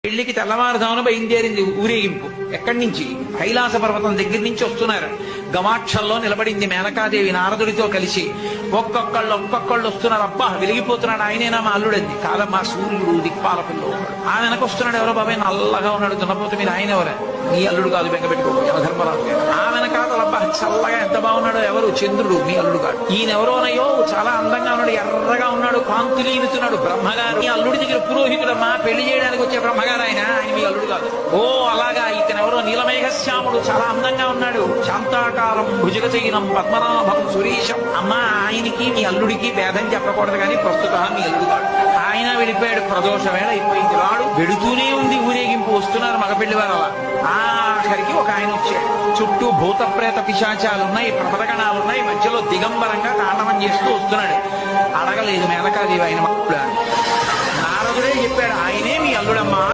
పెళ్లికి తెల్లవారుజామున బయలుదేరింది ఊరేగింపు. ఎక్కడి నుంచి? కైలాస పర్వతం దగ్గర నుంచి వస్తున్నారు. గవాక్షల్లో నిలబడింది మేనకాదేవి నారదుడితో కలిసి. ఒక్కొక్కళ్ళు వస్తున్నారు. అబ్బా వెలిగిపోతున్నాడు, ఆయనేనా మా అల్లుడంది. కాదమ్మా, సూర్యుడు దిక్పాలకుల్లో ఉన్నాడు. ఆ వెనకొస్తున్నాడు. ఎవరో బాబాయ్ నల్లగా ఉన్నాడు దున్నపోతే మీరు ఆయన ఎవరే? మీ అల్లుడు కాదు, బెంగపెట్టుకో, యమధర్మరాజు గారు. ఆ వెనకాతలబ్బా చల్లగా ఎంత బాగున్నాడో, ఎవరు? చంద్రుడు, మీ అల్లుడు కాదు. ఈయనెవరోనయ్యో చాలా అందంగా ఉన్నాడు, ఎర్రగా ఉన్నాడు, కాంతులీనుతున్నాడు. బ్రహ్మగారు, మీ అల్లుడి దగ్గర పురోహితుడమ్మా, పెళ్లి చేయడానికి వచ్చే బ్రహ్మగారు ఆయన మీ అల్లుడు కాదు. ఓ అలాగా, ఇతనెవరో నీలమేఘశ్యాముడు, చాలా అందంగా ఉన్నాడు. శాంతాకారం భుజగచైనం పద్మనాభం సురీశం. అమ్మా, ఆయనకి మీ అల్లుడికి భేదం చెప్పకూడదు కానీ ప్రస్తుత మీ అల్లుడు కాదు. ఆయన వెళ్ళిపోయాడు. ప్రదోష వేళ అయిపోయింది. రాడు వెడుతూనే ఉంది ఊరేగింపు. వస్తున్నారు మగపెళ్లి వారు. అలా ఆఖరికి ఒక ఆయన వచ్చాడు. చుట్టూ భూత ప్రేత పిశాచాలున్నాయి, ప్రపదగణాలున్నాయి. మధ్యలో దిగంబరంగా తాండవం చేస్తూ వస్తున్నాడు. అడగలేదు మేనకాదేవి ఆయన నారదుడే చెప్పాడు, ఆయనే మీ అల్లుడమ్మా.